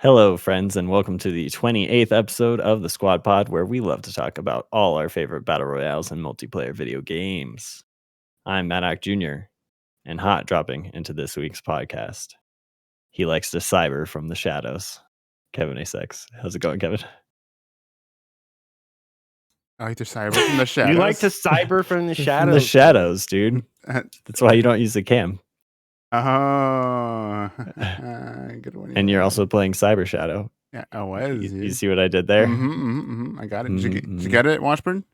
Hello, friends, and welcome to the 28th episode of the Squad Pod, where we love to talk about all our favorite battle royales and multiplayer video games. I'm Maddock Jr., and hot dropping into this week's podcast. He likes to cyber from the shadows. Kevin A6. How's it going, Kevin? I like to cyber from the shadows. You like to cyber from the shadows. From the shadows, dude. That's why you don't use the cam. Oh, good one. And you're also playing Cyber Shadow. Yeah, I was. You see what I did there? I got it. Did you get it, Washburn?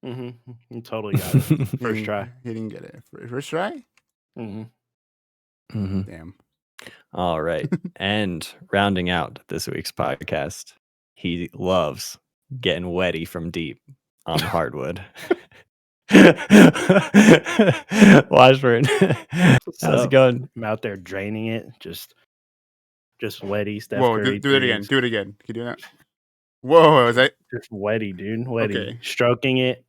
Mm-hmm. You totally got it. First try. He didn't get it. First try? Mm-hmm. Damn. All right. And rounding out this week's podcast, he loves getting wetty from deep on hardwood. Washburn, how's it going? I'm out there draining it, just wetty. Steph Whoa, Curry do it again. Do it again. Can you do that? Whoa, is that just wetty, dude? Wetty. Okay. Stroking it.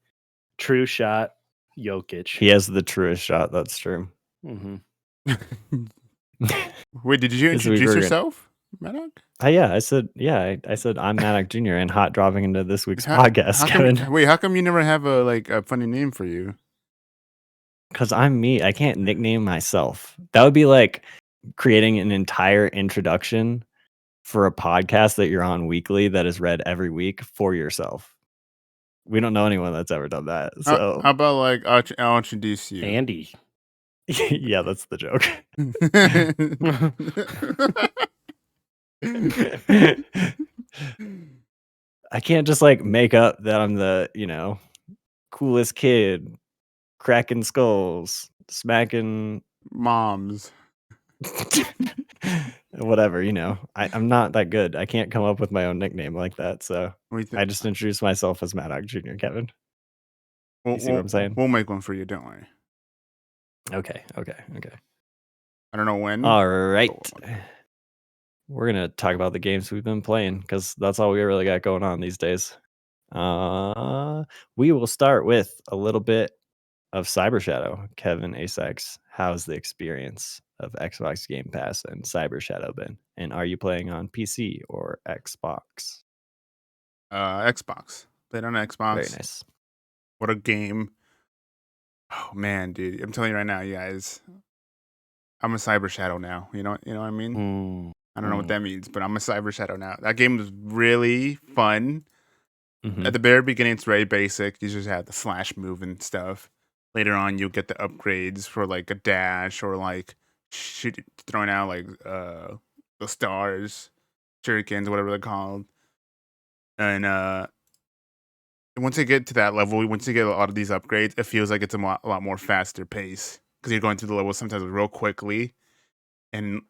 True shot. Jokic. He has the truest shot. That's true. Mm-hmm. Wait, did you introduce yourself, Maddock? Yeah, I said I'm Maddock Jr. and hot dropping into this week's podcast, Kevin. How come you never have a funny name for you? Because I'm me. I can't nickname myself. That would be like creating an entire introduction for a podcast that you're on weekly that is read every week for yourself. We don't know anyone that's ever done that. So how about like I'll introduce you, Andy? Yeah, that's the joke. I can't just like make up that I'm the, coolest kid, cracking skulls, smacking moms. Whatever, I'm not that good. I can't come up with my own nickname like that. So I just introduced myself as Maddock Jr., Kevin. You see what I'm saying? We'll make one for you. Don't worry. Okay. I don't know when. All right. We're going to talk about the games we've been playing because that's all we really got going on these days. We will start with a little bit of Cyber Shadow. Kevin A6, how's the experience of Xbox Game Pass and Cyber Shadow been? And are you playing on PC or Xbox? Xbox. Played on Xbox. Very nice. What a game. Oh man, dude. I'm telling you right now, you guys. I'm a Cyber Shadow now. You know what I mean? I don't know what that means, but I'm a Cyber Shadow now. That game was really fun. At the very beginning, it's very basic. You just have the flash move and stuff. Later on, you'll get the upgrades for like a dash or like throwing out like the stars, shurikens, whatever they're called. And once you get to that level, once you get a lot of these upgrades, it feels like it's a lot more faster pace because you're going through the levels sometimes real quickly. And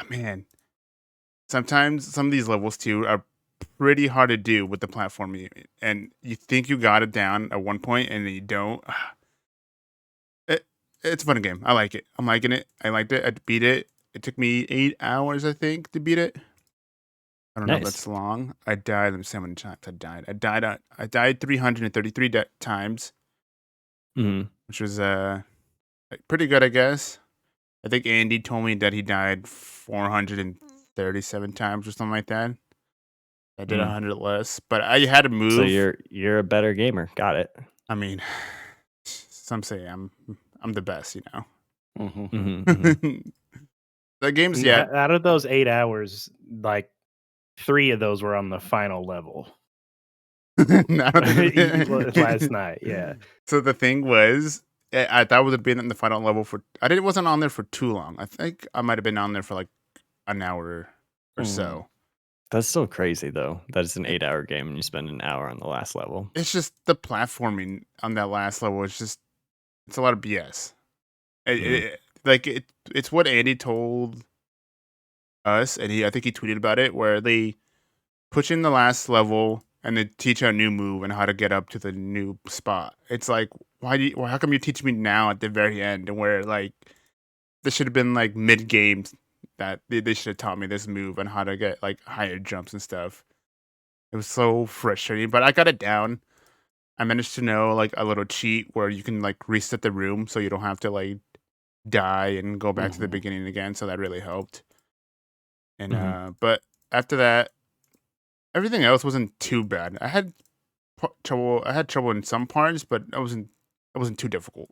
man, sometimes some of these levels too are pretty hard to do with the platform, and you think you got it down at one point and then you don't. It's a fun game. I like it. I'm liking it. I liked it. I beat it. It took me 8 hours, I think, to beat it. I don't know if that's long. I died. Let me see how many times I died. I died 333 times, which was pretty good, I guess. I think Andy told me that he died 437 times or something like that. I did 100 less, but I had to move. So you're a better gamer. Got it. I mean, some say I'm the best, The game's out of those 8 hours, like 3 of those were on the final level. Last night, yeah. So the thing was, I thought I would have been in the final level wasn't on there for too long. I think I might have been on there for like an hour or so. That's still crazy though. That it's an 8-hour game and you spend an hour on the last level. It's just the platforming on that last level. It's a lot of BS. It's what Andy told us, and I think he tweeted about it, where they push in the last level and they teach a new move and how to get up to the new spot. It's like, how come you teach me now at the very end, and where like this should have been like mid game that they should have taught me this move and how to get like higher jumps and stuff. It was so frustrating, but I got it down. I managed to know like a little cheat where you can like reset the room so you don't have to like die and go back to the beginning again. So that really helped. And but after that, everything else wasn't too bad. I had trouble. I had trouble in some parts, but it wasn't too difficult.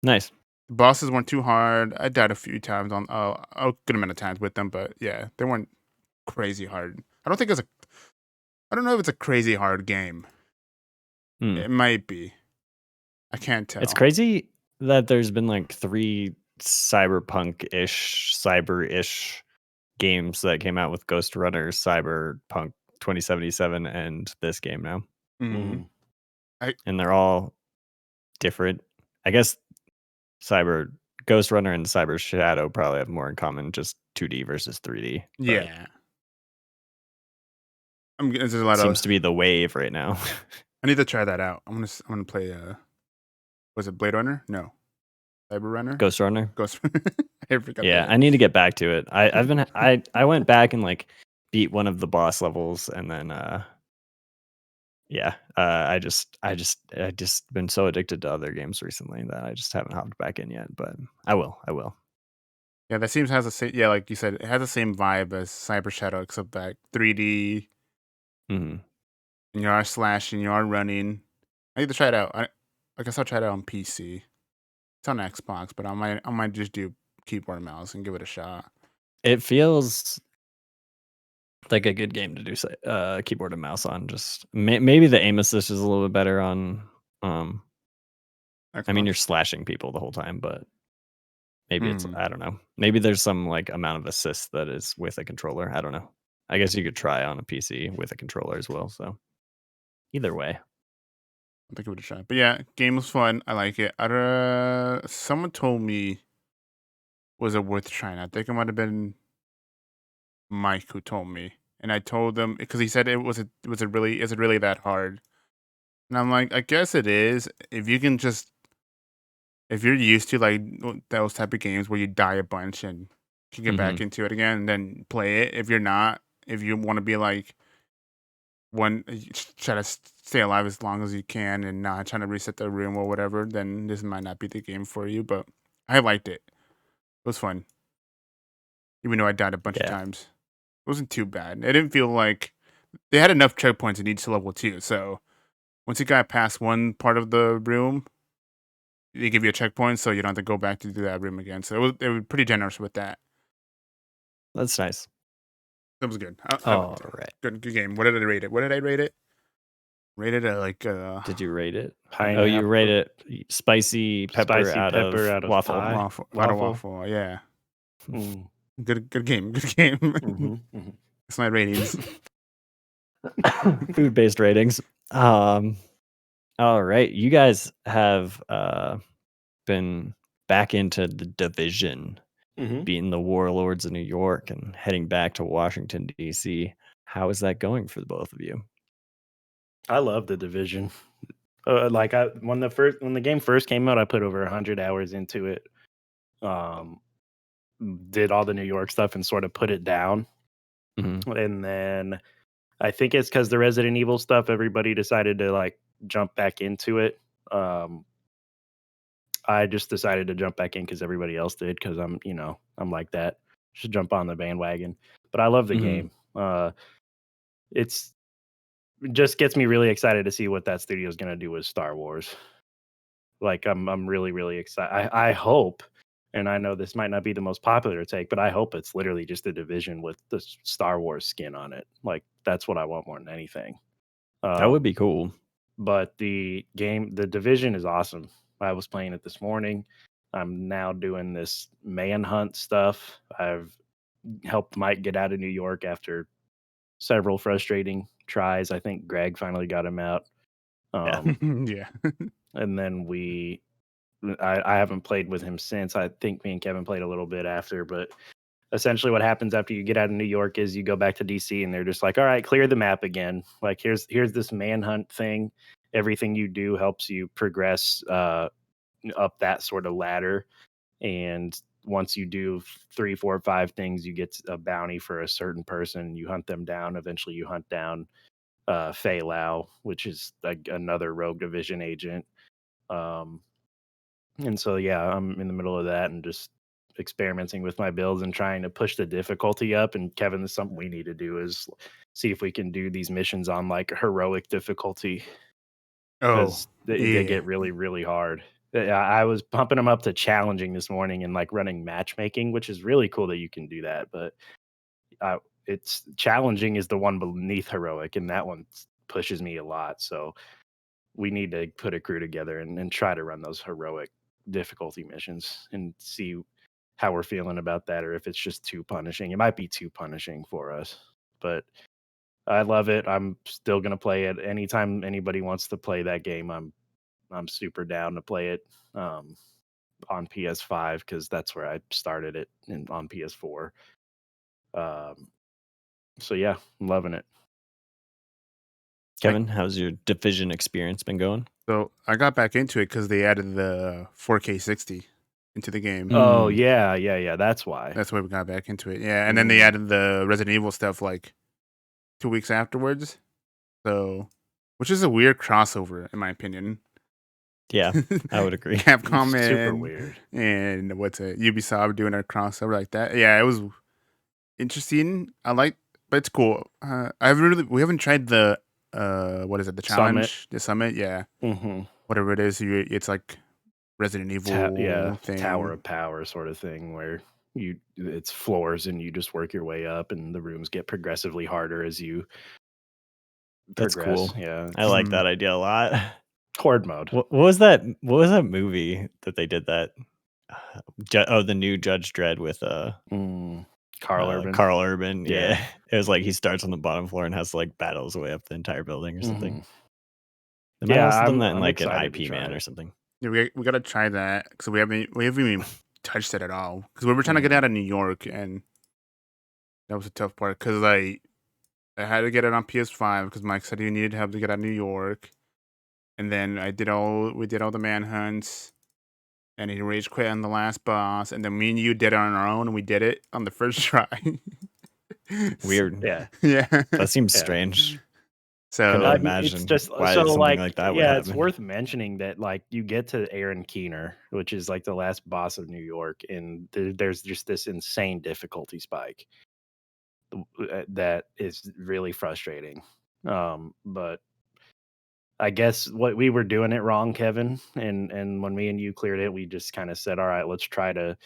Nice. The bosses weren't too hard. I died a few times on a good amount of times with them, but yeah, they weren't crazy hard. I don't know if it's a crazy hard game. Hmm. It might be. I can't It's tell. crazy that there's been like 3 cyber-ish games that came out with Ghost Runner, Cyberpunk 2077, and this game now. Hmm And they're all different. I guess Cyber Ghost Runner and Cyber Shadow probably have more in common, just 2D versus 3D. But Yeah, there's a lot of. seems to be the wave right now. I need to try that out. I'm gonna play. Was it Blade Runner? No, Cyber Runner. Ghost Runner. Ghost. I forgot Yeah, that. I need to get back to it. I went back and like beat one of the boss levels, and then I just been so addicted to other games recently that I just haven't hopped back in yet. But I will. Yeah, that seems has the same. Yeah, like you said, it has the same vibe as Cyber Shadow, except that 3D Hmm. and you are slashing, you are running. I need to try it out. I guess I'll try it out on PC. It's on Xbox, but I might just do keyboard and mouse and give it a shot. It feels like a good game to do keyboard and mouse on. Just maybe the aim assist is a little bit better on. Um, I mean, Xbox. you're slashing people the whole time, but maybe it's Hmm. I don't know. Maybe there's some like amount of assist that is with a controller. I don't know. I guess you could try on a PC with a controller as well. So either way, I think give it a try. But yeah, game was fun. I like it. Someone told me was it worth trying. I think it might have been Mike who told me, and I told him because he said is it really that hard? And I'm like, I guess it is. If you're used to like those type of games where you die a bunch and can get hmm back into it again and then play it. If you're not, if you want to be like try to stay alive as long as you can and not trying to reset the room or whatever, then this might not be the game for you. But I liked it. It was fun, even though I died a bunch of yeah, times. It wasn't too bad. It didn't feel like they had enough checkpoints in each level too. So once you got past one part of the room, they give you a checkpoint, so you don't have to go back to do that room again. So they were pretty generous with that. that's nice. That was good. I All liked it. right. Good game. What did I rate it? What did I rate it? Rated at like Did you rate it? Oh, you Pineapple, rate it spicy pepper spicy out pepper of out of waffle. pie. waffle out of Waffle. waffle. Yeah, Mm. good game. Good game. Mm-hmm. It's my ratings. Food based ratings. Um. All right, you guys have been back into the division, Mm-hmm. beating the warlords of New York and heading back to Washington D.C. How is that going for the both of you? I love the division. When the game first came out, I put over 100 hours into it. Um, did all the New York stuff and sort of put it down, Hmm. and then I think it's because the Resident Evil stuff, everybody decided to like jump back into it. Um, I just decided to jump back in because everybody else did because I'm like that. Just jump on the bandwagon. But I love the Hmm. game. It's it just gets me really excited to see what that studio is going to do with Star Wars. Like I'm really really excited. I hope, and I know this might not be the most popular take, but I hope it's literally just a division with the Star Wars skin on it. Like that's what I want more than anything. That would Um, be cool. but the division is awesome. I was playing it this morning. I'm now doing this manhunt stuff. I've helped Mike get out of New York after several frustrating tries. I think Greg finally got him out. Yeah. Yeah. And then I haven't played with him since. I think me and Kevin played a little bit after, but essentially what happens after you get out of New York is you go back to DC and they're just like, all right, clear the map again. Like here's this manhunt thing. Everything you do helps you progress up that sort of ladder. And once you do 3, 4, 5 things, you get a bounty for a certain person. You hunt them down. Eventually, you hunt down Fei Lao, which is like another Rogue Division agent. Um, and so, yeah, I'm in the middle of that and just experimenting with my builds and trying to push the difficulty up. And Kevin, this is something we need to do is see if we can do these missions on like heroic difficulty Oh, because they yeah. get really, really hard. I was pumping them up to challenging this morning and like running matchmaking, which is really cool that you can do that. But it's challenging is the one beneath heroic, and that one pushes me a lot. So we need to put a crew together and try to run those heroic difficulty missions and see how we're feeling about that, or if it's just too punishing. It might be too punishing for us, but I love it. I'm still gonna play it anytime anybody wants to play that game. I'm super down to play it on PS5 because that's where I started it on PS4. So yeah, I'm loving it. Kevin, how's your Division experience been going? So I got back into it because they added the 4K 60 into the game. Oh yeah. That's why. That's why we got back into it. Yeah, and then they added the Resident Evil stuff like 2 weeks afterwards. So, which is a weird crossover in my opinion. Yeah, I would agree. Capcom Super weird. and what's it? Ubisoft doing a crossover like that. Yeah, it was interesting. But it's cool. We haven't tried the what is it? The challenge, the summit. Yeah, whatever it is. It's like Resident Evil thing. Tower of Power sort of thing where it's floors and you just work your way up and the rooms get progressively harder as you That's progress. cool. Yeah, I like that idea a lot. horde mode. What was that? What was that movie that they did that? The new Judge Dredd with Carl Urban. Carl Urban. Yeah. Yeah. It was like he starts on the bottom floor and has to like battle his way up the entire building or something. They might have also done that in like an IP Man or something. Yeah, we gotta try that because we haven't even touched it at all because we were trying to get out of New York and that was a tough part because I had to get it on PS5 because Mike said he needed help to get out of New York, and then we did all the manhunts, and he rage quit on the last boss, and then me and you did it on our own, and we did it on the first try. Weird. Yeah. That seems strange. So couldn't imagine it's just why so something like that would happen. it's worth mentioning that like you get to Aaron Keener, which is like the last boss of New York, and there's just this insane difficulty spike that is really frustrating. But I guess what we were doing it wrong, Kevin, and when me and you cleared it, we just kind of said, all right, let's try to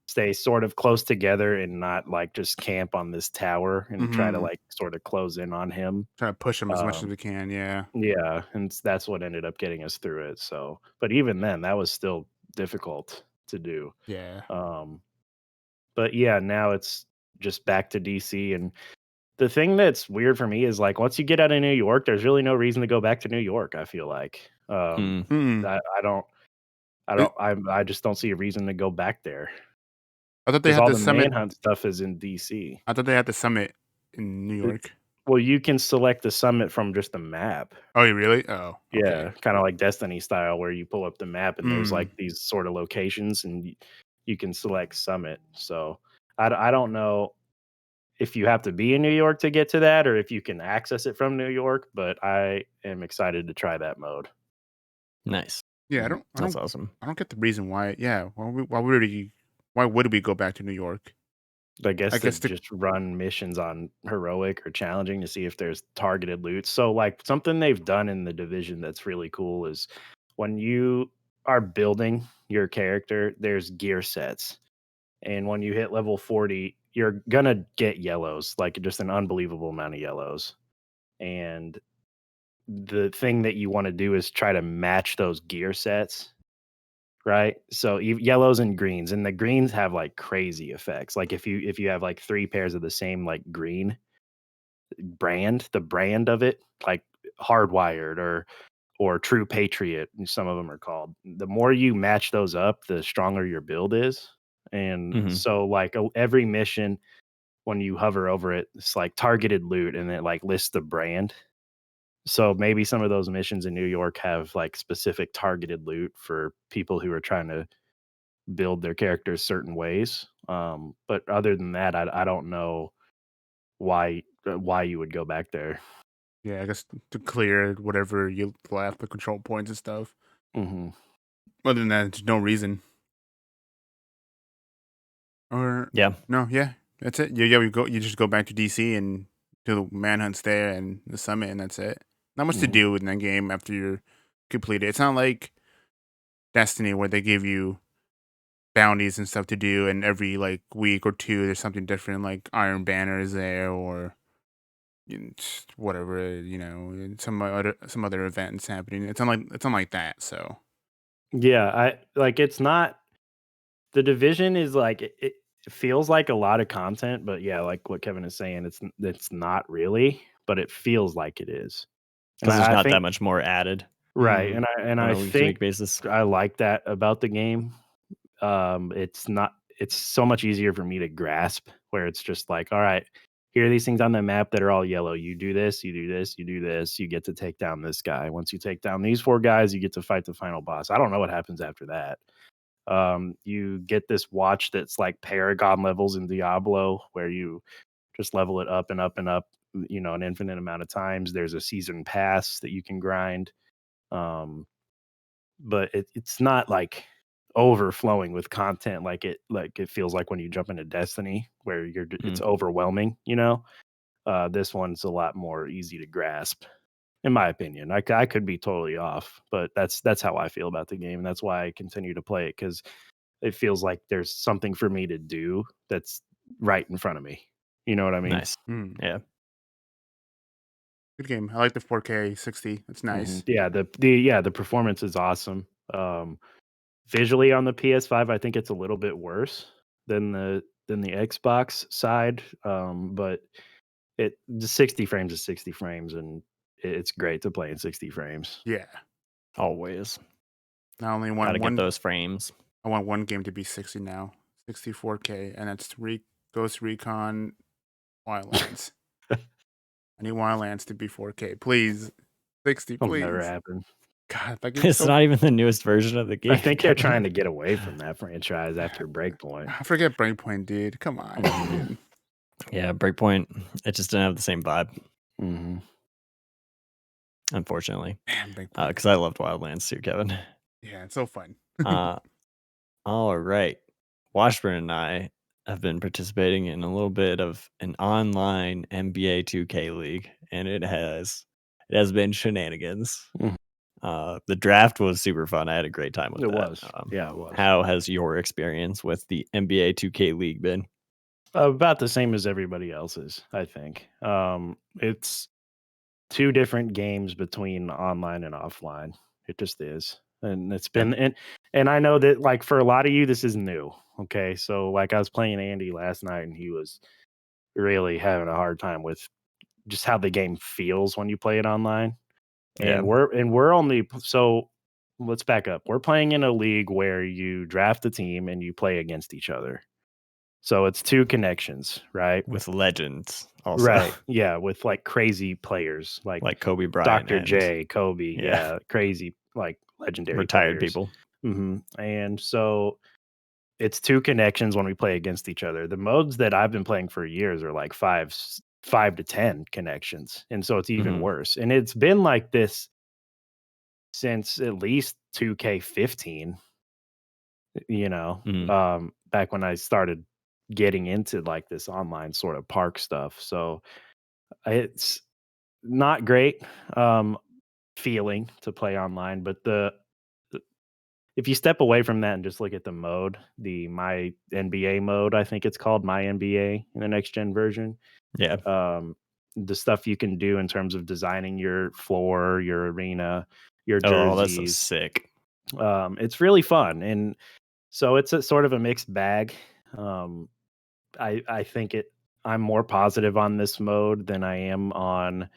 stay sort of close together and not like just camp on this tower and try to like sort of close in on him. Try to push him as much as we can. Yeah. Yeah, and that's what ended up getting us through it. So, but even then, that was still difficult to do. Yeah. But yeah, now it's just back to DC. And the thing that's weird for me is like once you get out of New York, there's really no reason to go back to New York. I feel like I just don't see a reason to go back there. I thought they had all the the summit. manhunt stuff is in DC. I thought they had the summit in New York. Well, you can select the summit from just the map. Oh, you really? Oh, okay. Yeah, kind of like Destiny style, where you pull up the map and there's like these sort of locations, and you can select summit. So I don't know if you have to be in New York to get to that, or if you can access it from New York. But I am excited to try that mode. Nice. Yeah, That's awesome. I don't get the reason why. Yeah, why would we go back to New York? I guess just run missions on heroic or challenging to see if there's targeted loot. So like something they've done in the Division that's really cool is when you are building your character, there's gear sets. And when you hit level 40, you're gonna get yellows, like just an unbelievable amount of yellows. And the thing that you want to do is try to match those gear sets, right? So yellows and greens, and the greens have like crazy effects. Like if you have like 3 pairs of the same like green brand, the brand of it, like hardwired or true patriot, some of them are called. The more you match those up, the stronger your build is. And so like every mission, when you hover over it, it's like targeted loot, and it like lists the brand. So maybe some of those missions in New York have like specific targeted loot for people who are trying to build their characters certain ways. But other than that, I don't know why you would go back there. Yeah, I guess to clear whatever you left, the control points and stuff. Other than that, there's no reason. Or Yeah. no, yeah, that's it. Yeah, you just go back to DC and do the manhunts there and the summit, and that's it. Not much to Mhm. do in that game after you're completed. It's not like Destiny where they give you bounties and stuff to do, and every like week or two there's something different, like Iron Banner is there or just whatever, and some other events happening. It's unlike that. So Yeah, I like it's not the division is like it feels like a lot of content, but yeah, like what Kevin is saying, it's not really, but it feels like it is. And Because there's I not that think much more added right, and on I a week to week think basis. I like that about the game. It's not it's so much easier for me to grasp where it's just like, all right, here are these things on the map that are all yellow. You do this, you do this, you do this, you get to take down this guy. Once you take down these four guys, you get to fight the final boss. I don't know what happens after that. You get this watch that's like Paragon levels in Diablo, where you just level it up and up and up, an infinite amount of times. There's a season pass that you can grind. Um, but it's not like overflowing with content like it feels like when you jump into Destiny, where it's Mm. overwhelming. This one's a lot more easy to grasp, in my opinion. I could be totally off, but that's how I feel about the game, and that's why I continue to play it, because it feels like there's something for me to do that's right in front of me. You know what I mean? Nice. mm, Yeah. good game. I like the 4K 60. It's nice. Yeah, the performance is awesome. Visually on the PS5, I think it's a little bit worse than the Xbox side, but the 60 frames is 60 frames, and it's great to play in 60 frames. Yeah. Always. I only Got want to get one. those frames. I want one game to be 60 now, 64K, and that's Ghost Recon Wildlands. I need Wildlands to be 4K, please. 60, It'll never please. happen. God, that game's It's so. not even the newest version of the game. I think they're trying to Kevin. get away from that franchise after Breakpoint. I forget Breakpoint, dude. Come on, Mhm. dude. Yeah, Breakpoint. It just didn't have the same vibe, Mhm. Man, unfortunately. Breakpoint. Because I loved Wildlands too, Kevin. Yeah, it's so fun. Uh, all right. Washburn and I have been participating in a little bit of an online NBA 2K league, and it has been shenanigans. Mhm. The draft was super fun. I had a great time with It that. was. Yeah, it was. How has your experience with the NBA 2K league been? About the same as everybody else's, I think. It's two different games between online and offline. It just is. And it's Yep. been and I know that like for a lot of you this is new. Okay. So like I was playing Andy last night and he was really having a hard time with just how the game feels when you play it online. Yeah. And we're only so let's back up. We're playing in a league where you draft a team and you play against each other. So it's two connections, right? With legends also, Right. Yeah, with like crazy players like like Kobe Bryant Dr. and J, Kobe, yeah, yeah, crazy like legendary retired players. people. And so it's two connections when we play against each other. The modes that I've been playing for years are like 5 to 10 connections. And so it's even Mhm. worse. And it's been like this since at least 2K15, Mhm. back when I started getting into like this online sort of park stuff. So it's not great feeling to play online, but the if you step away from that and just look at the mode, the My NBA mode, I think it's called My NBA in the next gen version. Yeah. The stuff you can do in terms of designing your floor, your arena, your Oh, that's so jerseys, sick. it's really fun, and so it's a sort of a mixed bag. Um, I think I'm more positive on this mode than I am on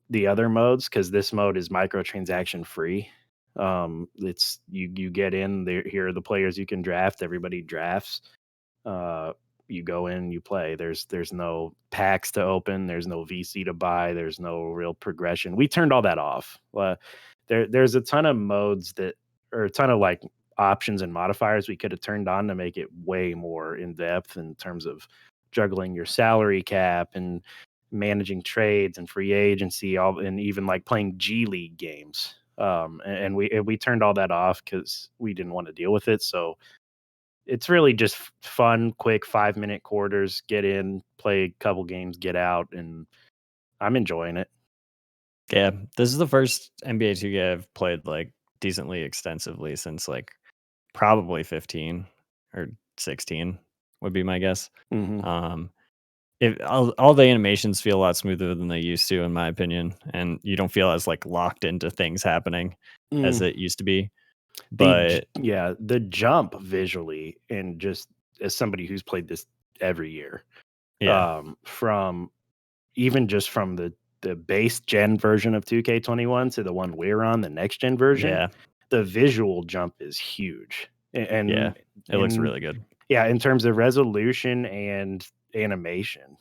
the other modes because this mode is microtransaction free. It's you get in there. Here are the players you can draft. Everybody drafts. Uh, you go in, you play. There's no packs to open. There's no VC to buy. There's no real progression. We turned all that off. There's a ton of modes that or a ton of like options and modifiers we could have turned on to make it way more in depth in terms of juggling your salary cap and managing trades and free agency, all and even like playing G League games. And we turned all that off because we didn't want to deal with it. So it's really just fun, quick 5-minute quarters. Get in, play a couple games, get out, and I'm enjoying it. Yeah, this is the first NBA 2K I've played like decently extensively since like probably 15 or 16 would be my guess. Hmm. Um, all the animations feel a lot smoother than they used to, in my opinion, and you don't feel as like locked into things happening as Mm. it used to be. But The jump visually, and just as somebody who's played this every year, yeah, from even just from the base gen version of 2K21 to the one we're on, the next gen version, yeah, the visual jump is huge. yeah, And it looks in really good. yeah, in terms of resolution and animation,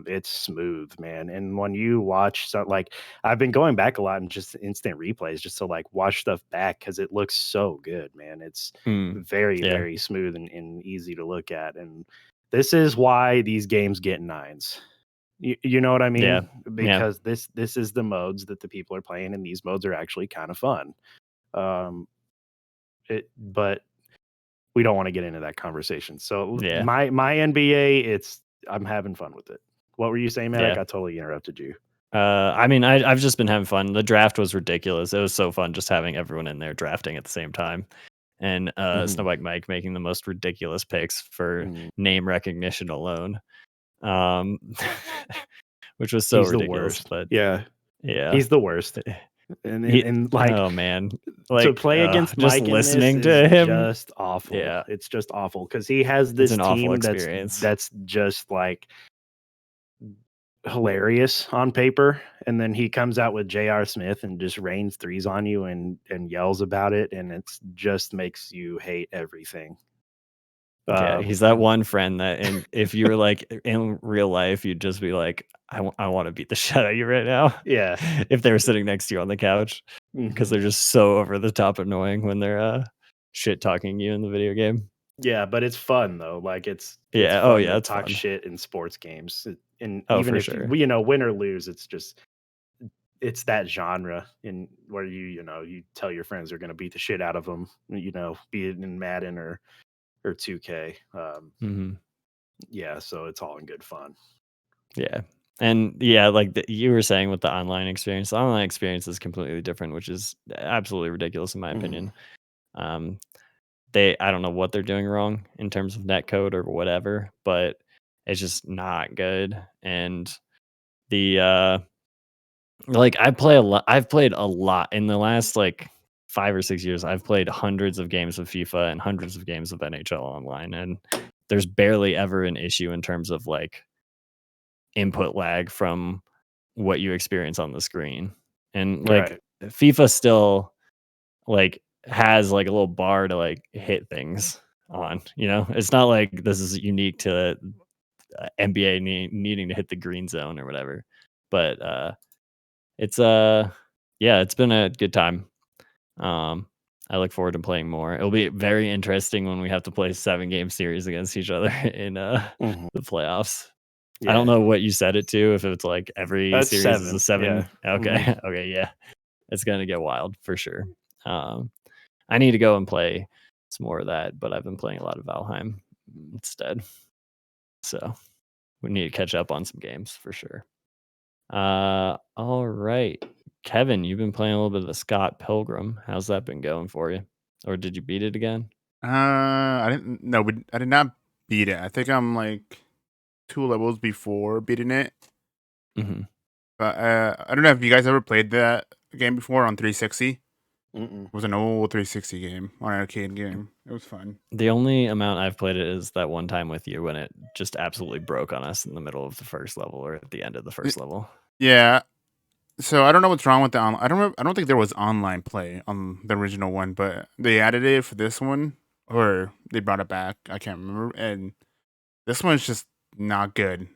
it's smooth, man. And when you watch like I've been going back a lot and just instant replays just to like watch stuff back because it looks so good, man. It's Mm, very, yeah, very smooth and easy to look at. And this is why these games get nines. You know what I yeah, mean? yeah, Because this is the modes that the people are playing, and these modes are actually kind of fun. Um, but we don't want to get into that conversation. So yeah, my NBA, I'm having fun with it. What were you saying, Matt? yeah. I totally interrupted you. I mean, I've just been having fun. The draft was ridiculous. It was so fun just having everyone in there drafting at the same time. And Hmm. Snowbike Mike making the most ridiculous picks for Hmm. name recognition alone. Um, which was so He's the ridiculous. worst. But Yeah, yeah. he's the worst. And like Oh man. to Like play against just Mike in this listening is to him. just awful. Yeah. It's just awful because he has It's this an awful team experience. that's just like hilarious on paper, and then he comes out with J.R. Smith and just rains threes on you and yells about it, and it's just makes you hate everything. Yeah, he's that one friend that, and if you were like in real life, you'd just be like, I want to beat the shit out of you right now. Yeah. If they were sitting next to you on the couch, because Mhm. they're just so over the top annoying when they're shit talking you in the video game. Yeah, but it's fun though. Like it's Yeah. Oh fun yeah, to it's talk fun. shit in sports games. And Oh, even for if sure. win or lose, it's that genre in where you tell your friends they're going to beat the shit out of them, be it in Madden or 2K. Hmm. Yeah, so it's all in good fun. Yeah. And yeah, like you were saying with the online experience, the online experience is completely different, which is absolutely ridiculous in my Mhm. opinion. Um, I don't know what they're doing wrong in terms of net code or whatever, but it's just not good. And the like I've played a lot in the last like 5 or 6 years. I've played hundreds of games of FIFA and hundreds of games of NHL online, and there's barely ever an issue in terms of like input lag from what you experience on the screen. And like Right. FIFA still like has like a little bar to like hit things on, you know? It's not like this is unique to NBA needing to hit the green zone or whatever. But it's yeah, it's been a good time. Um I look forward to playing more. It'll be very interesting when we have to play 7 game series against each other in Mhm. the playoffs. I don't Yeah. know what you set it to, if it's like every That's series is a 7. Yeah. 7. Mhm. Okay. Okay, yeah. It's gonna get wild for sure. Um, I need to go and play some more of that, but I've been playing a lot of Valheim instead. So we need to catch up on some games for sure. All right. Kevin, you've been playing a little bit of the Scott Pilgrim. How's that been going for you? Or did you beat it again? I didn't. No, I did not beat it. I think I'm like 2 levels before beating it. Hmm. But I don't know if you guys ever played that game before on 360. Mm-mm. It was an old 360 game, or an arcade game. It was fun. The only amount I've played it is that one time with you when it just absolutely broke on us in the middle of the first level or at the end of the Y- first level. Yeah. So I don't know what's wrong with the I don't. I don't think there was online play on the original one, but they added it for this one, or they brought it back. I can't remember. And this one's just not good.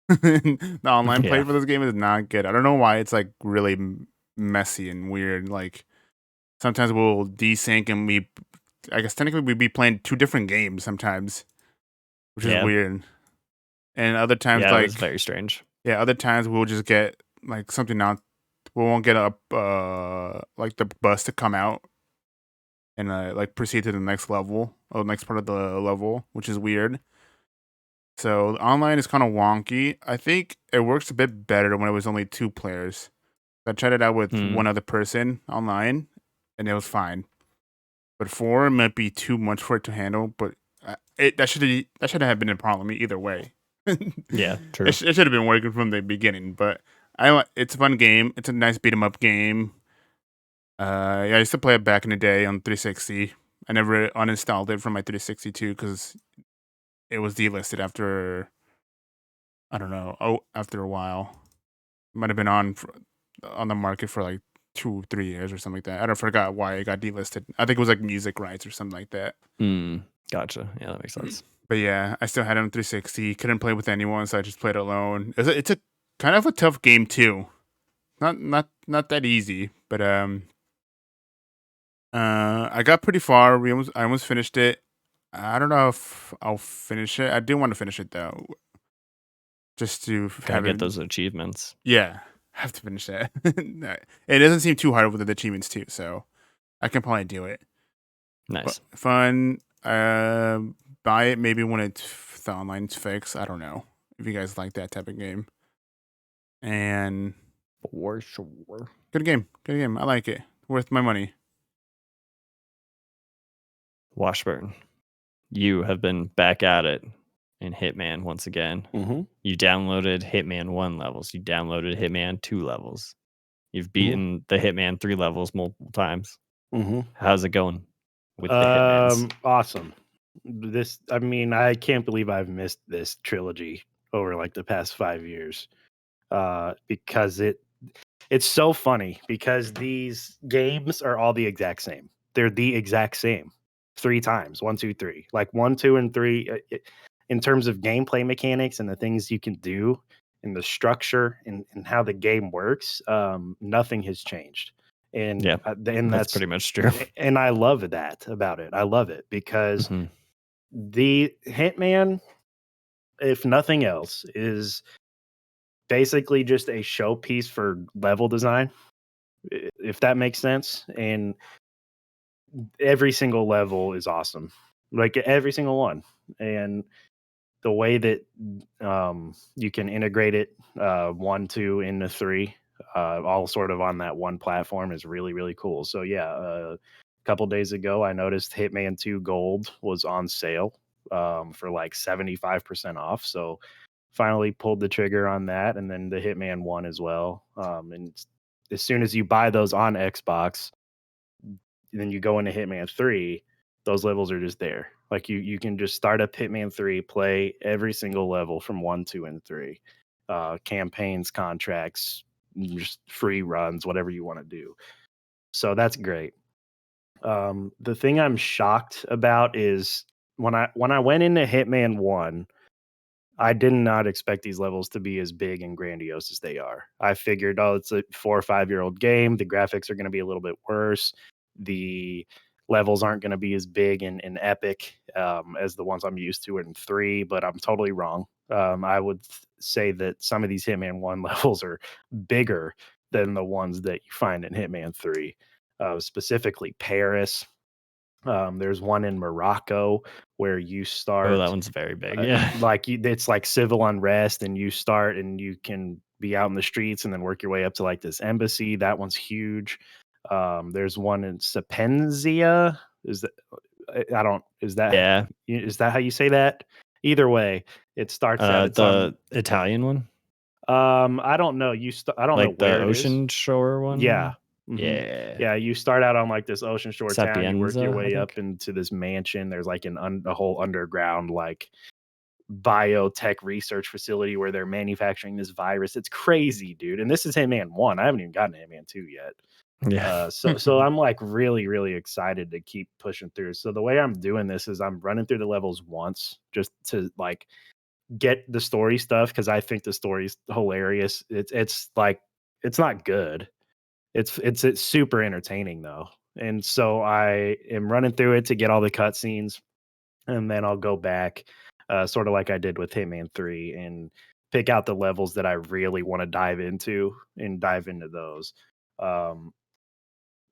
The online play Yeah. for this game is not good. I don't know why it's like really messy and weird. Like sometimes we'll desync and I guess technically we'd be playing two different games sometimes, which is Yeah. weird. And other times, Yeah, it was like very strange. yeah, other times we'll just get like something not. We won't get up like the bus to come out, and like proceed to the next level or the next part of the level, which is weird. So online is kind of wonky. I think it works a bit better when it was only 2 players. I tried it out with Hmm. one other person online, and it was fine. But 4 might be too much for it to handle. But that should have been a problem either way. Yeah, true. It should have been working from the beginning. But it's a fun game. It's a nice beat 'em up game. Yeah, I used to play it back in the day on 360. I never uninstalled it from my 360 too because it was delisted after, I don't know, after a while. It might have been on the market for like 2-3 years or something like that. I don't forgot why it got delisted. I think it was like music rights or something like that. Gotcha. Yeah, that makes sense. But yeah, I still had it on 360. Couldn't play with anyone, so I just played alone. It's a kind of a tough game too. Not that easy, but I got pretty far. I almost finished it. I don't know if I'll finish it. I do want to finish it though, just to Gotta have get it. those achievements. Yeah, have to finish that. It doesn't seem too hard with the achievements too, so I can probably do it. Nice. Fun. Buy it maybe when the online's fixed. I don't know if you guys like that type of game. And For sure. good game. Good game. I like it. Worth my money. Washburn, you have been back at it in Hitman once again. Mm-hmm. You downloaded Hitman 1 levels. You downloaded Hitman 2 levels. You've beaten the Hitman 3 levels multiple times. Mm-hmm. How's it going with the Hitmans? Awesome. I can't believe I've missed this trilogy over like the past 5 years. Because it's so funny because these games are all the exact same. They're the exact same 3 times. 1, 2, 3. Like 1, 2, and 3 in terms of gameplay mechanics and the things you can do and the structure and how the game works, nothing has changed. And Yeah, and that's pretty much true. and I love that about it. I love it because Mhm. the Hitman, if nothing else, is basically just a showpiece for level design, if that makes sense. And every single level is awesome, like every single one. And the way that you can integrate it, 1, 2 into 3, all sort of on that one platform is really, really cool. So yeah, a couple days ago, I noticed Hitman 2 Gold was on sale for like 75% off. So finally pulled the trigger on that, and then the Hitman 1 as well. And as soon as you buy those on Xbox, then you go into Hitman 3, those levels are just there. Like you can just start up Hitman 3, play every single level from 1, 2, and 3. Campaigns, contracts, just free runs, whatever you want to do. So that's great. The thing I'm shocked about is when I went into Hitman 1, I did not expect these levels to be as big and grandiose as they are. I figured, oh, it's a 4 or 5-year-old game. The graphics are going to be a little bit worse. The levels aren't going to be as big and epic as the ones I'm used to in 3, but I'm totally wrong. I would say that some of these Hitman 1 levels are bigger than the ones that you find in Hitman 3, specifically Paris. There's one in Morocco where you Oh, that start one's very big. Yeah. it's like civil unrest, and you start and you can be out in the streets and then work your way up to like this embassy. That one's huge. There's one in Sapenzia. Is that I don't Yeah. is that how you say that? Either way, it starts out. It's on. The Italian one? I don't know. I don't know Like the where it is. ocean shore one? Yeah. Mhm. Yeah. Yeah, you start out on like this ocean shore town. You work your Sapienza, I way up think. into this mansion. There's like a whole underground like biotech research facility where they're manufacturing this virus. It's crazy, dude. And this is Hitman 1. I haven't even gotten to Hitman 2 yet. Yeah. So I'm like really, really excited to keep pushing through. So the way I'm doing this is I'm running through the levels once just to like get the story stuff because I think the story's hilarious. It's like it's not good. It's super entertaining though. And so I am running through it to get all the cutscenes, and then I'll go back, sort of like I did with Hitman 3, and pick out the levels that I really want to dive into and dive into those. Um,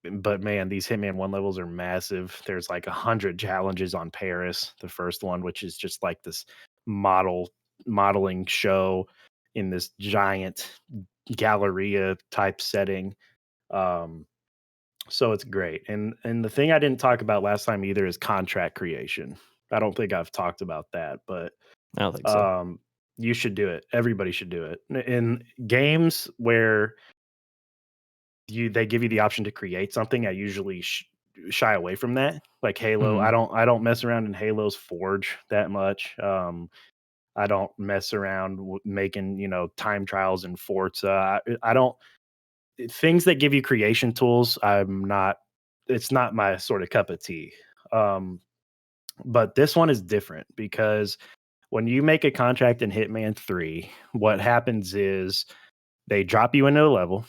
but man, these Hitman 1 levels are massive. There's like 100 challenges on Paris, the first one, which is just like this modeling show in this giant galleria type setting. Um, so it's great. And the thing I didn't talk about last time either is contract creation. I don't think I've talked about that, but I don't think so. um, you should do it. Everybody should do it. In games where they give you the option to create something, I usually shy away from that. Like Halo, Mhm. I don't mess around in Halo's Forge that much. I don't mess around making, time trials in Forza. I don't things that give you creation tools. I'm not. It's not my sort of cup of tea. Um, but this one is different because when you make a contract in Hitman 3, what happens is they drop you into a level.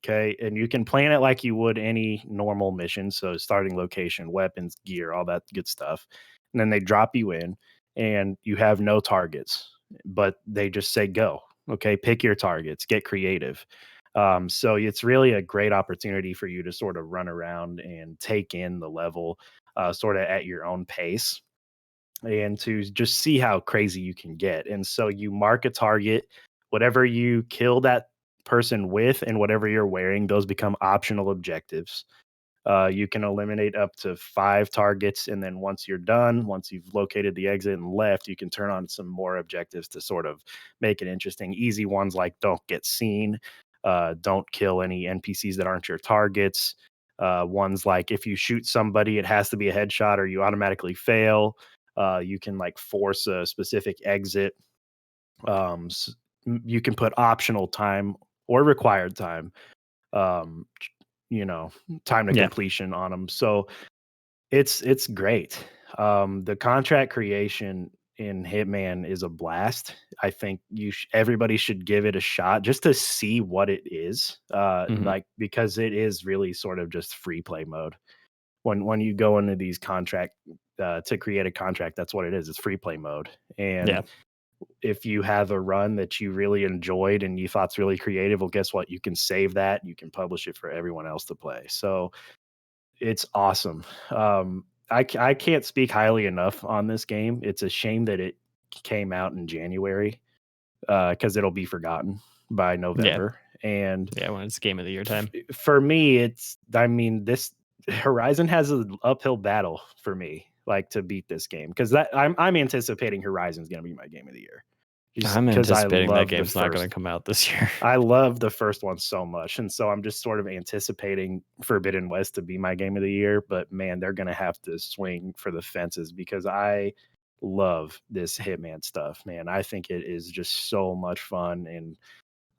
Okay. And you can plan it like you would any normal mission. So, starting location, weapons, gear, all that good stuff. And then they drop you in and you have no targets, but they just say, go. Okay. Pick your targets, get creative. So, it's really a great opportunity for you to sort of run around and take in the level sort of at your own pace and to just see how crazy you can get. And so you mark a target, whatever you kill that person with and whatever you're wearing, those become optional objectives. You can eliminate up to 5 targets. And then once you're done, once you've located the exit and left, you can turn on some more objectives to sort of make it interesting. Easy ones like don't get seen, don't kill any NPCs that aren't your targets. Ones like if you shoot somebody, it has to be a headshot or you automatically fail. You can like force a specific exit. You can put optional time or required time. Um, you know, time to Yeah. completion on them. So it's great. The contract creation in Hitman is a blast. I think everybody should give it a shot just to see what it is. Mhm. Like because it is really sort of just free play mode. When you go into these contract to create a contract, that's what it is. It's free play mode. Yeah. And if you have a run that you really enjoyed and you thought's really creative, well, guess what? You can save that. You can publish it for everyone else to play. So it's awesome. I can't speak highly enough on this game. It's a shame that it came out in January because it'll be forgotten by Yeah. November. And Yeah, when it's game of the year time. for me, this Horizon has an uphill battle for me, like to beat this game because I'm anticipating Horizon's going to be my game of the year, just I'm because I anticipating that love the game's not gonna first. come out this year. I love the first one so much, and so I'm just sort of anticipating Forbidden West to be my game of the year, but man, they're gonna have to swing for the fences because I love this Hitman stuff, man. I think it is just so much fun and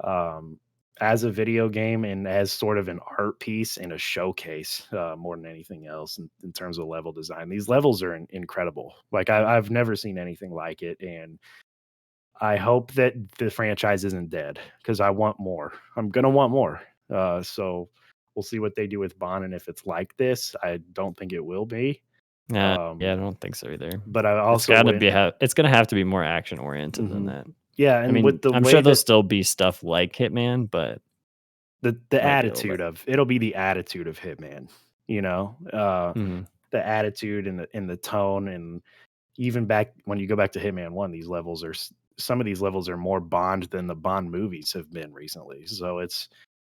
um as a video game and as sort of an art piece and a showcase more than anything else in terms of level design. These levels are incredible. Like I've never seen anything like it, and I hope that the franchise isn't dead because I want more. I'm gonna want more. So we'll see what they do with Bond, and if it's like this, I don't think it will be. Yeah, I Um, don't think so either. but I It's also gotta wouldn't. be it's gonna have to be more action oriented than Mhm. that. Yeah, I and mean, with the I'm way sure there'll that still be stuff like Hitman, but the maybe a little bit. attitude of it'll be the attitude of Hitman. You know, Mhm. the attitude and the tone, and even back when you go back to Hitman One, some of these levels are more Bond than the Bond movies have been recently. So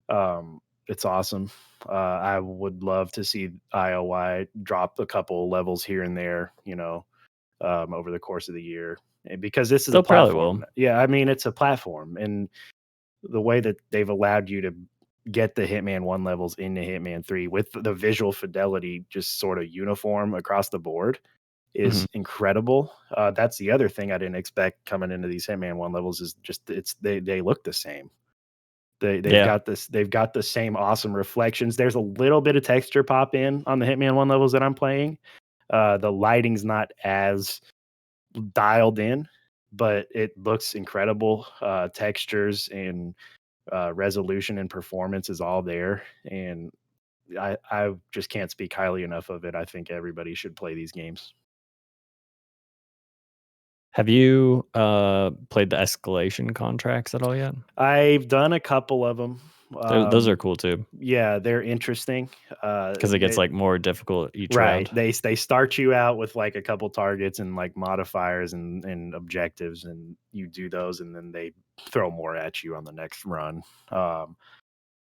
Um, it's awesome. I would love to see IOI drop a couple levels here and there, over the course of the year, because this is a They'll probably will. platform. Yeah, I mean, it's a platform, and the way that they've allowed you to get the Hitman 1 levels into Hitman 3 with the visual fidelity just sort of uniform across the board Mhm. is incredible. That's the other thing I didn't expect coming into these Hitman 1 levels is just they look the same. Yeah. They've got the same awesome reflections. There's a little bit of texture pop in on the Hitman 1 levels that I'm playing. The lighting's not as dialed in, but it looks incredible. Textures and resolution and performance is all there, and I just can't speak highly enough of it. I think everybody should play these games. Have you, played the escalation contracts at all yet? I've done a couple of them. Those are cool too Yeah, they're interesting. because it gets like more difficult each Right. round. They start you out with like a couple targets and like modifiers and objectives, and you do those, and then they throw more at you on the next run. Um,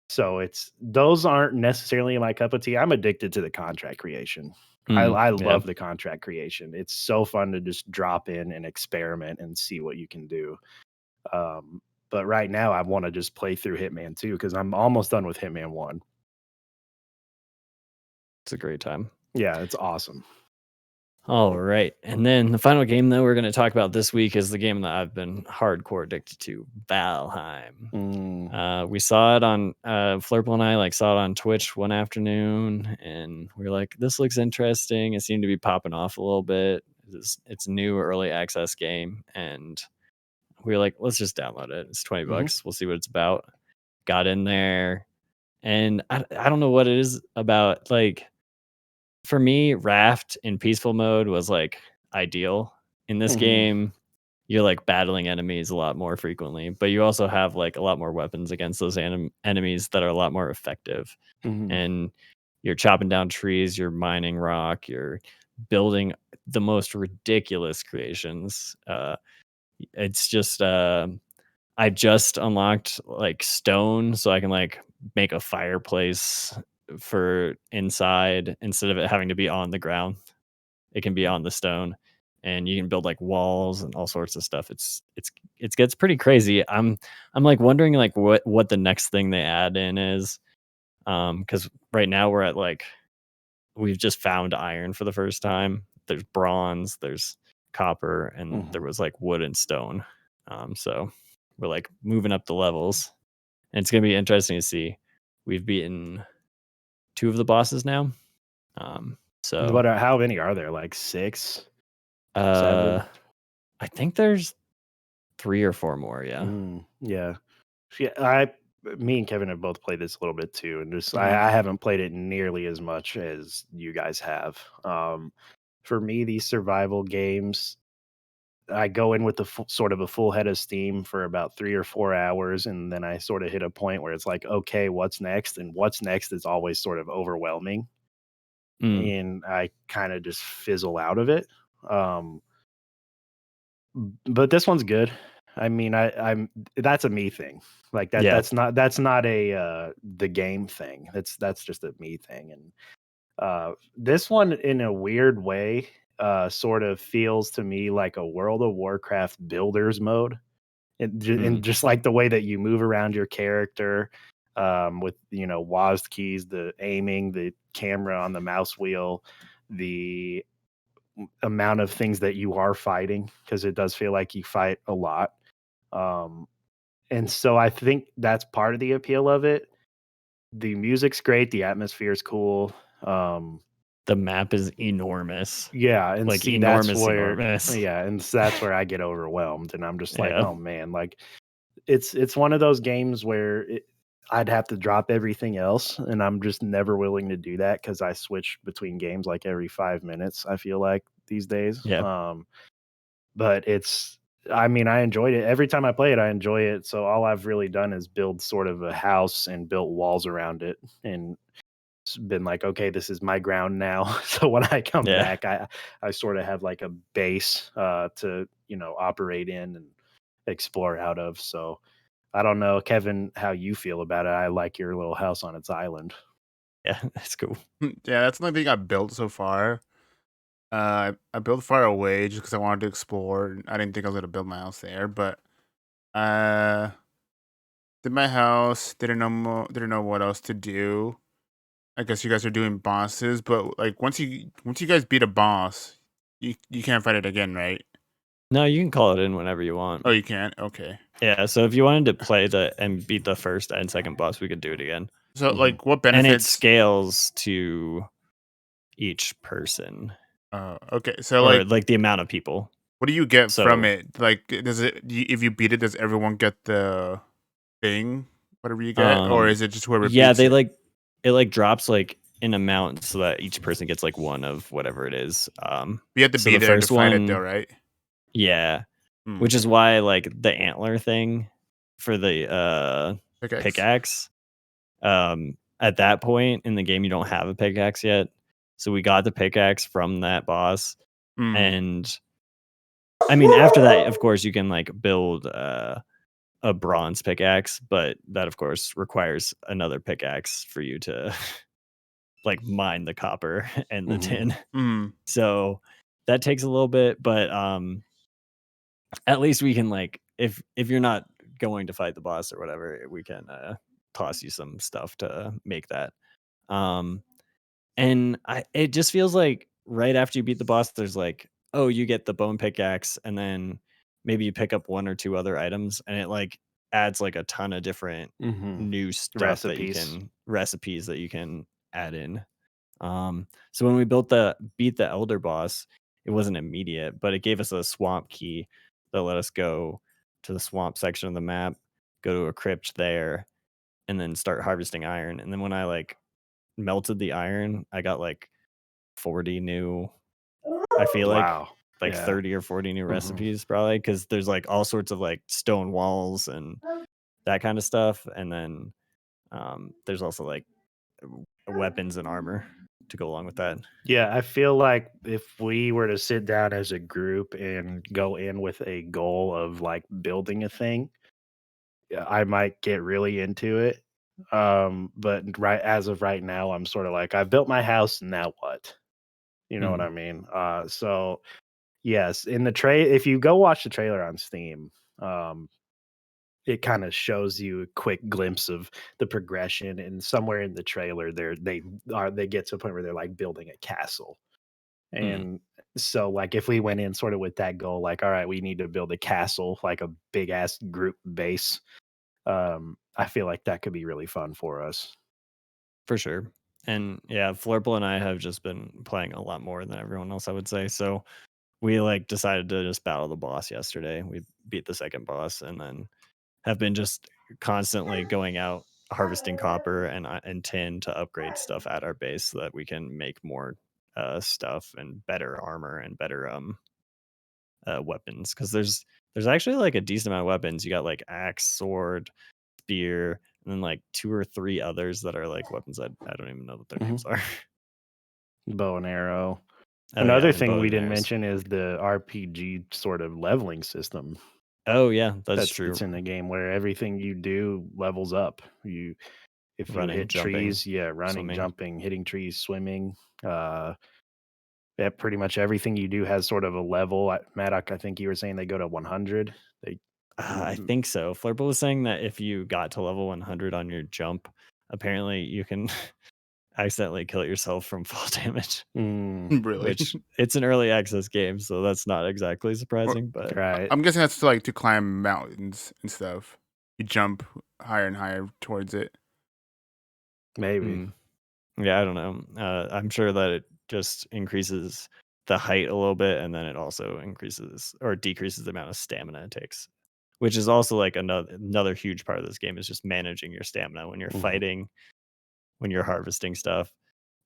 so it's those aren't necessarily my cup of tea. I'm addicted to the contract creation. I Yeah, love the contract creation. It's so fun to just drop in and experiment and see what you can do. Um, but right now, I want to just play through Hitman 2 because I'm almost done with Hitman 1. it's a great time. Yeah, it's awesome. All right. And then the final game that we're going to talk about this week is the game that I've been hardcore addicted to, Valheim. We saw it on Flurple and I saw it on Twitch one afternoon, and we were like, this looks interesting. It seemed to be popping off a little bit. It's a new early access game, and we were like, let's just download it. It's $20. We'll see what it's about. Got in there, and I don't know what it is about, for me, raft in peaceful mode was ideal. In this game, you're battling enemies a lot more frequently, but you also have a lot more weapons against those enemies that are a lot more effective. And you're chopping down trees, you're mining rock, you're building the most ridiculous creations. It's just I just unlocked stone, so I can make a fireplace for inside instead of it having to be on the ground. It can be on the stone, and you can build walls and all sorts of stuff. It gets pretty crazy. I'm wondering what the next thing they add in is, because right now we're at we've just found iron for the first time. There's bronze, there's copper, and there was wood and stone. So we're moving up the levels, and it's gonna be interesting to see. We've beaten 2 of the bosses now. So How many are there? Like 6, 7? uh I think there's 3 or 4 more, yeah. Yeah. Yeah, me and Kevin have both played this a little bit too, and just Mhm. I haven't played it nearly as much as you guys have. For me, these survival games, I go in with sort of a full head of steam for about 3 or 4 hours, and then I sort of hit a point where it's like, okay, what's next? And what's next is always sort of overwhelming, Mm, and I kind of just fizzle out of it. Um, but this one's good. I mean, I'm that's a me thing. Like that yeah, that's not a the game thing. That's just a me thing. And this one in a weird way sort of feels to me like a World of Warcraft builders mode. And mm. just like the way that you move around your character with WASD keys, the aiming, the camera on the mouse wheel, the amount of things that you are fighting, because it does feel like you fight a lot. Um, and so I think that's part of the appeal of it. The music's great, the atmosphere is cool. Um, The map is enormous. yeah, and see Enormous. that's where I get overwhelmed, and I'm just like, Yeah, oh man, like it's one of those games where I'd have to drop everything else, and I'm just never willing to do that because I switch between games like every 5 minutes. I feel like these days. yeah, But I mean, I enjoyed it. Every time I play it, I enjoy it. So all I've really done is build sort of a house and built walls around it, and it's been like, okay, this is my ground now. So when I come yeah. back, I sort of have like a base to operate in and explore out of. So I don't know, Kevin, how you feel about it. I like your little house on its island. Yeah, that's cool. Yeah, that's the only thing I built so far. I built far away just because I wanted to explore. I didn't think I was gonna build my house there, but uh, did my house. Didn't know what else to do. I guess you guys are doing bosses, but once you guys beat a boss, you can't fight it again, right? No, you can call it in whenever you want. Oh, you can't. Okay. Yeah, so if you wanted to play and beat the first and second boss, we could do it again. So Mhm. what And it benefits? scales to each person, Okay. So or the amount of people. what do you get from So it? Like, if you beat it, does everyone get the thing, whatever you get, or um is it just whoever yeah, beats they it? it drops an amount so that each person gets one of whatever it is. You have to So be the there to first fight it, though, one, right? yeah, Hmm. which is why the antler thing for the Pickaxe. pickaxe At that point in the game, you don't have a pickaxe yet. So we got the pickaxe from that boss. And I mean, after that, of course, you can like build a bronze pickaxe, but that of course requires another pickaxe for you to like mine the copper and the tin. So that takes a little bit, but at least we can like if you're not going to fight the boss or whatever, we can toss you some stuff to make that. Um and it just feels like right after you beat the boss, there's like, oh, you get the bone pickaxe, and then maybe you pick up one or two other items, and it like adds like a ton of different new stuff that you Recipes. can recipes that you can add in. So when we beat the elder boss, it wasn't immediate, but it gave us a swamp key that let us go to the swamp section of the map, go to a crypt there, and then start harvesting iron. And then when I like melted the iron, I got like 40 new, I feel Wow. like Yeah. 30 or 40 new recipes probably, because there's like all sorts of like stone walls and that kind of stuff. And then there's also like weapons and armor to go along with that. Yeah, I feel like if we were to sit down as a group and go in with a goal of like building a thing, yeah, I might get really into it. But right as of right now, I'm sort of like, I built my house, now what? You know what I mean? So yes, in the if you go watch the trailer on Steam, um, it kind of shows you a quick glimpse of the progression, and somewhere in the trailer, they get to a point where they're like building a castle. And so, like, if we went in sort of with that goal, like, all right, we need to build a castle, like a big ass group base. I feel like that could be really fun for us. For sure. And yeah, Flurple and I have just been playing a lot more than everyone else, I would say. So we like decided to just battle the boss yesterday. We beat the second boss, and then have been just constantly going out harvesting copper and tin to upgrade stuff at our base so that we can make more stuff and better armor and better weapons, because there's actually like a decent amount of weapons. You got like axe, sword, spear, and then like two or three others that are like weapons I don't even know what their Mhm. names are. Bow and arrow. Oh Another yeah, thing bow we and didn't arrows. mention is the RPG sort of leveling system Oh yeah, that's that's true. in the game, where everything you do levels up. If you Running, hit jumping, trees, yeah, running, swimming. jumping, hitting trees, swimming. Yeah, pretty much everything you do has sort of a level. Maddox, I think you were saying they go to 100. They, I mm, think so. Flurple was saying that if you got to level 100 on your jump, apparently you can accidentally kill yourself from fall damage, Really? which it's an early access game, so that's not exactly Or surprising, but right, I'm guessing that's to, like, to climb mountains and stuff. You jump higher and higher towards it. maybe. mm, yeah, I don't know. I'm sure that it just increases the height a little bit, and then it also increases or decreases the amount of stamina it takes, which is also like another huge part of this game is just managing your stamina when you're Mhm. fighting, when you're harvesting stuff,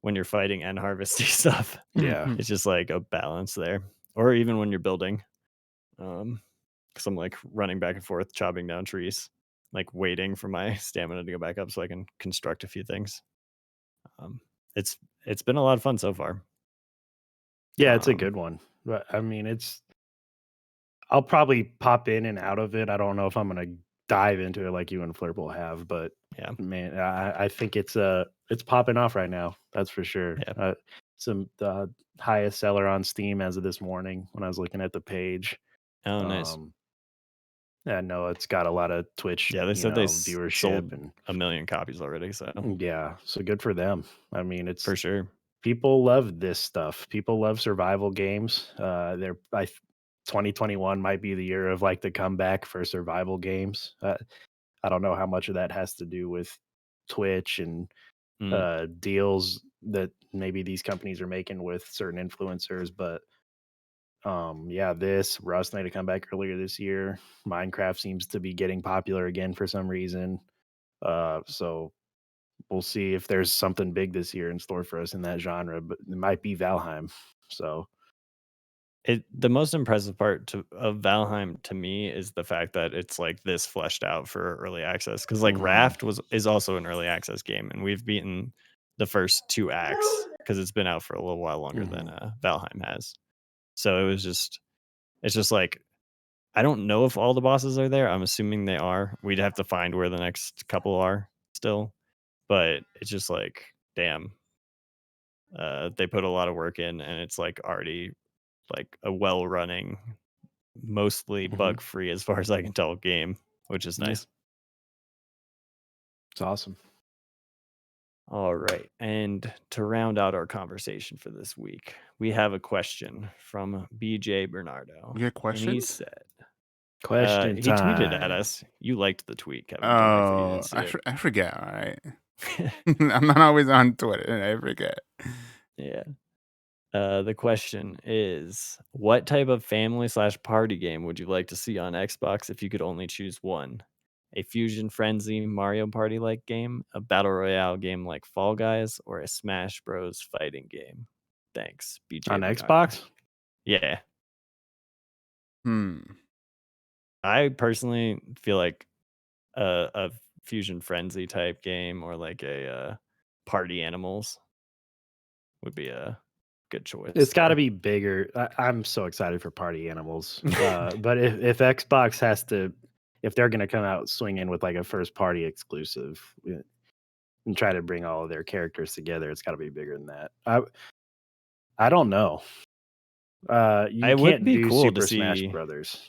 when you're fighting and harvesting stuff. Yeah. It's just like a balance there, or even when you're building. Because I'm like running back and forth, chopping down trees, like waiting for my stamina to go back up so I can construct a few things. Um, it's it's been a lot of fun so far. Yeah, it's a Um, good one. But I mean, I'll probably pop in and out of it. I don't know if I'm gonna dive into it like you and Flurple have, but yeah, man, I think it's popping off right now. That's for sure. yeah. Some the highest seller on Steam as of this morning when I was looking at the page. Oh, nice. Um, I know it's got a lot of Twitch, Yeah, they said they viewership sold and 1 million copies already, so yeah, so good for them. I mean, for sure. people love this stuff. People love survival games. 2021 might be the year of like the comeback for survival games. I don't know how much of that has to do with Twitch and Mm. deals that maybe these companies are making with certain influencers, but yeah, this Rust made a comeback earlier this year. Minecraft seems to be getting popular again for some reason. So we'll see if there's something big this year in store for us in that genre, but it might be Valheim. So The most impressive part of Valheim to me is the fact that it's like this fleshed out for early access. Because like Raft is also an early access game, and we've beaten the first 2 acts because it's been out for a little while longer than Valheim has. So it's just like I don't know if all the bosses are there. I'm assuming they are. We'd have to find where the next couple are still, but it's just like damn, they put a lot of work in, and it's like already like a well running, mostly bug free as far as I can tell game, which is nice. It's awesome. All right. And to round out our conversation for this week, we have a question from BJ Bernardo. You get And he questions? said, Question he time. tweeted at us. You liked the tweet, Kevin. Don't act like you didn't see it. I forget. All right. I'm not always on Twitter, and I forget. Yeah. The question is, what type of family/party game would you like to see on Xbox if you could only choose one? A Fusion Frenzy Mario Party-like game, a Battle Royale game like Fall Guys, or a Smash Bros. Fighting game? Thanks, BJ On Bernardo. Xbox? Yeah. I personally feel like a Fusion Frenzy type game or like a Party Animals would be a good choice. It's got to be bigger. I'm so excited for Party Animals. But if Xbox has to, if they're going to come out swinging with like a first party exclusive and try to bring all of their characters together, it's got to be bigger than that. I don't know. You It would can't be do cool to Super Smash see. Brothers.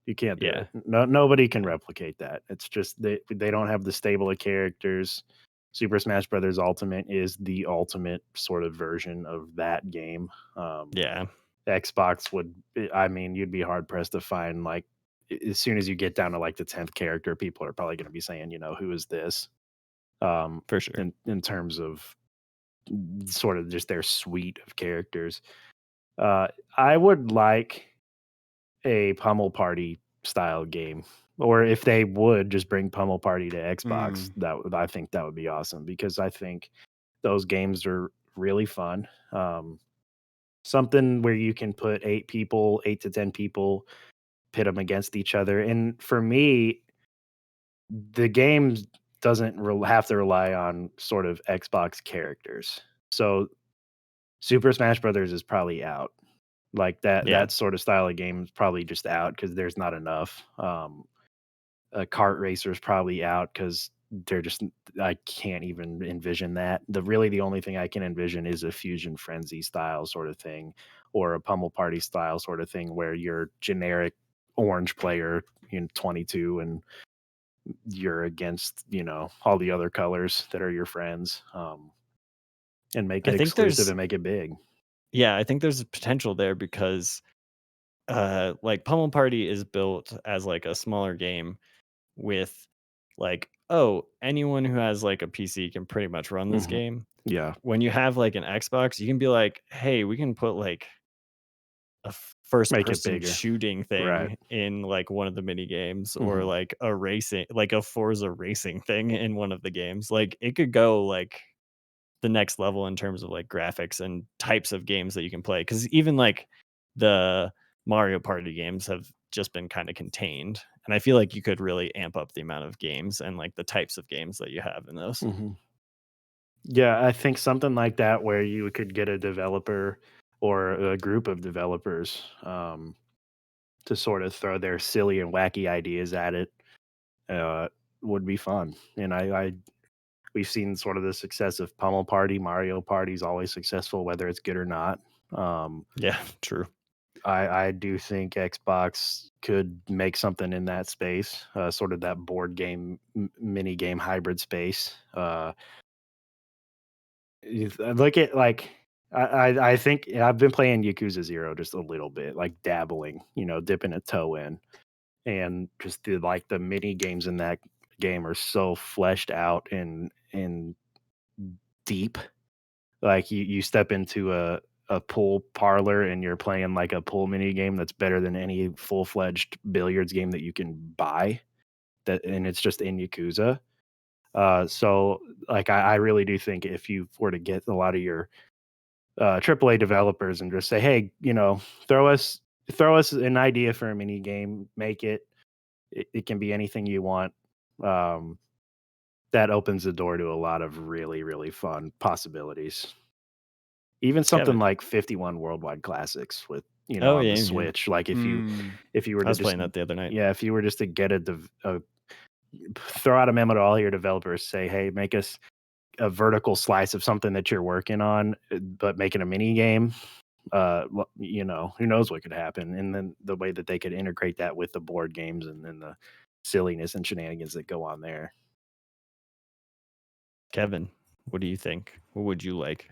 You can't do Yeah. it. Nobody can replicate that. It's just they don't have the stable of characters. Super Smash Brothers Ultimate is the ultimate sort of version of that game. Yeah. Xbox would, I mean, you'd be hard pressed to find like as soon as you get down to like the 10th character, people are probably going to be saying, you know, who is this? For sure. In terms of sort of just their suite of characters. I would like a Pummel Party style game, or if they would just bring Pummel Party to Xbox, I think that would be awesome because I think those games are really fun. Something where you can put 8 to 10 people, pit them against each other, and for me, the game doesn't have to rely on sort of Xbox characters. So Super Smash Brothers is probably out. Like that sort of style of game is probably just out because there's not enough. A kart racer is probably out because they're just I can't even envision that. The only thing I can envision is a Fusion Frenzy style sort of thing, or a Pummel Party style sort of thing where you're generic orange player in 22 and you're against all the other colors that are your friends, and make it exclusive and make it big. Yeah, I think there's potential there because like Pummel Party is built as like a smaller game with like, oh, anyone who has like a PC can pretty much run this game. Yeah. When you have like an Xbox, you can be like, hey, we can put like a first Make it person bigger. shooting thing Right. in like one of the mini games or like a Forza racing thing in one of the games. Like it could go like the next level in terms of like graphics and types of games that you can play. Because even like the Mario Party games have just been kind of contained, and I feel like you could really amp up the amount of games and like the types of games that you have in those. Yeah, I think something like that where you could get a developer or a group of developers to sort of throw their silly and wacky ideas at it would be fun. And we've seen sort of the success of Pummel Party. Mario Party is always successful, whether it's good or not. Yeah, true. I do think Xbox could make something in that space, sort of that board game, mini game hybrid space. Look at like I think I've been playing Yakuza 0 just a little bit, like dabbling, dipping a toe in, and just the mini games in that game are so fleshed out and deep. Like you step into a pool parlor and you're playing like a pool mini game that's better than any full fledged billiards game that you can buy. And it's just in Yakuza. So like I really do think if you were to get a lot of your AAA developers and just say, hey, throw us an idea for a mini game, make it. It can be anything you want. That opens the door to a lot of really, really fun possibilities. Even something Kevin. like 51 Worldwide Classics with Oh, on yeah, the yeah. Switch. Like if you were I to was just playing that the other night. if you were just to get throw out a memo to all your developers, say, hey, make us a vertical slice of something that you're working on, but making a mini game. Who knows what could happen, and then the way that they could integrate that with the board games and then the silliness and shenanigans that go on there. Kevin, what do you think? What would you like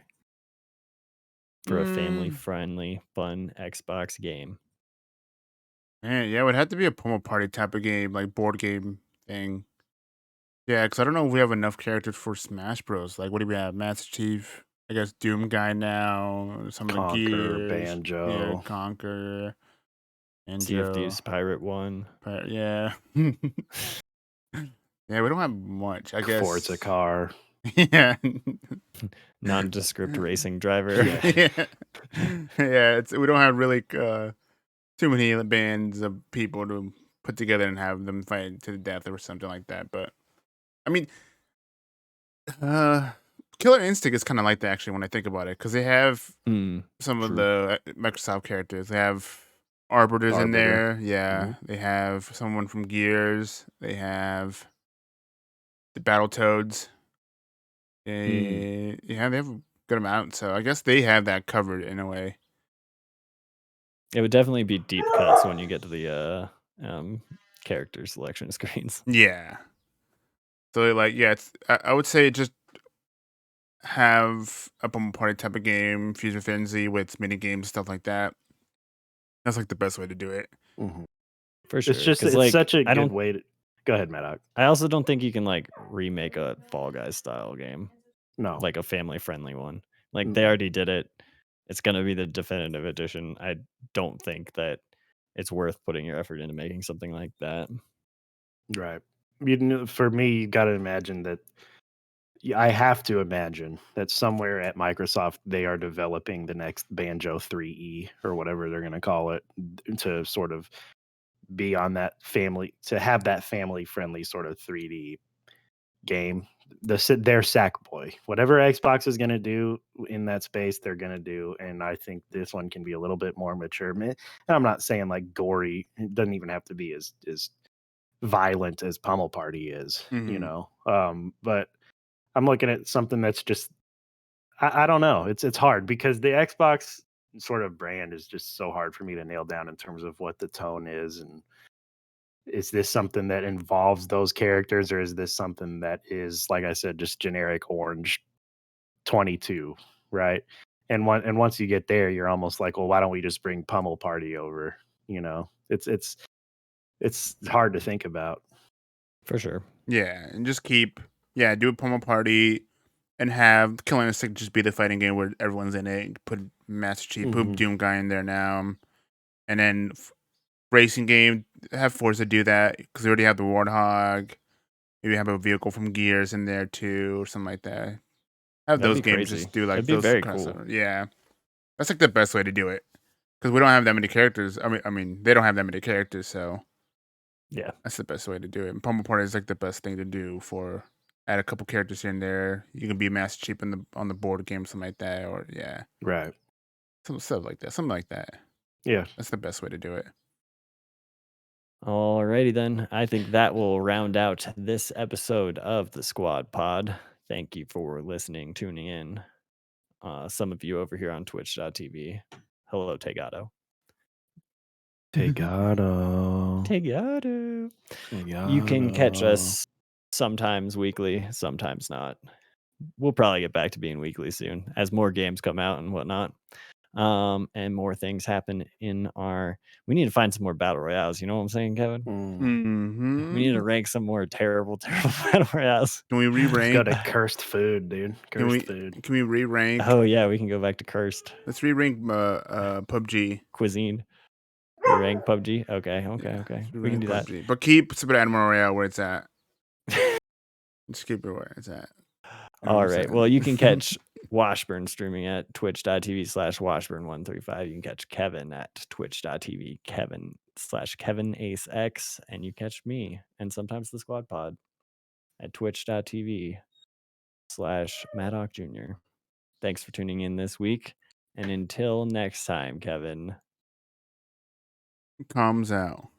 for a family-friendly, fun Xbox game? Man, yeah, it would have to be a Pummel Party type of game, like board game thing. Yeah, because I don't know if we have enough characters for Smash Bros. Like, what do we have? Master Chief, I guess Doom Guy now, some of the Conquer, Gears. Yeah, Banjo. Conquer, Sea of Banjo. Thieves Pirate 1. Yeah. Yeah, we don't have much, I guess. Forza car. Yeah. Nondescript racing driver. Yeah. Yeah, we don't have really too many bands of people to put together and have them fight to the death or something like that. But I mean, Killer Instinct is kind of like that actually when I think about it, because they have some of the Microsoft characters. They have Arbiters in there. Yeah, they have someone from Gears. They have the Battletoads. Yeah, they have a good amount. So I guess they have that covered in a way. It would definitely be deep cuts when you get to the character selection screens. Yeah. So like, yeah, I would say just have a Pummel Party type of game, Fusion Frenzy with mini games, stuff like that. That's like the best way to do it. For sure. It's just like, such a good way to. Go ahead, Maddox. I also don't think you can like remake a Fall Guys style game. No, like a family friendly one. Like they already did it. It's gonna be the definitive edition. I don't think that it's worth putting your effort into making something like that. Right. For me, you got to imagine that. I have to imagine that somewhere at Microsoft they are developing the next Banjo 3E or whatever they're going to call it, to sort of be on that family, to have that family friendly sort of 3D game. Their Sackboy, whatever Xbox is going to do in that space, they're going to do. And I think this one can be a little bit more mature. And I'm not saying like gory. It doesn't even have to be as violent as Pummel Party is, but I'm looking at something that's just, I don't know. It's hard because the Xbox sort of brand is just so hard for me to nail down in terms of what the tone is. And is this something that involves those characters, or is this something that is, like I said, just generic orange 22, right? And once you get there, you're almost like, well, why don't we just bring Pummel Party over? It's hard to think about. For sure. Yeah, and just do a Pummel Party and have Killer Instinct just be the fighting game where everyone's in it. Put Master Chief, put Doom Guy in there now. And then racing game, have Forza do that, because they already have the Warthog. Maybe have a vehicle from Gears in there too, or something like that. Have That'd those be games crazy. just do like That'd be those very kind of cool. stuff. Yeah, that's like the best way to do it, because we don't have that many characters. I mean, they don't have that many characters, so yeah, that's the best way to do it. And Pummel Party is like the best thing to do for add a couple characters here and there. You can be Master Chief on the board game, something like that, or Right. some stuff like that, something like that. Yeah, that's the best way to do it. Alrighty then. I think that will round out this episode of the Squad Pod. Thank you for listening, tuning in. Some of you over here on twitch.tv. Hello, Tegato. Tegato. You can catch us sometimes weekly, sometimes not. We'll probably get back to being weekly soon as more games come out and whatnot. And more things happen we need to find some more battle royales. You know what I'm saying, Kevin? We need to rank some more terrible battle royales. Can we re-rank? Let's go to cursed food, dude. Food. Can we re-rank? Oh yeah, we can go back to cursed. Let's re-rank PUBG. Cuisine. Re-rank PUBG? Okay. We can do PUBG. that. But keep Super Animal Royale where it's at. Just keep it where it's at. All right. Well, you can catch Washburn streaming at twitch.tv/Washburn135. You can catch Kevin at twitch.tv Kevin/KevinAceX, and you catch me and sometimes the Squad Pod at twitch.tv/Maddock Jr. Thanks for tuning in this week, and until next time, Kevin. Comes out.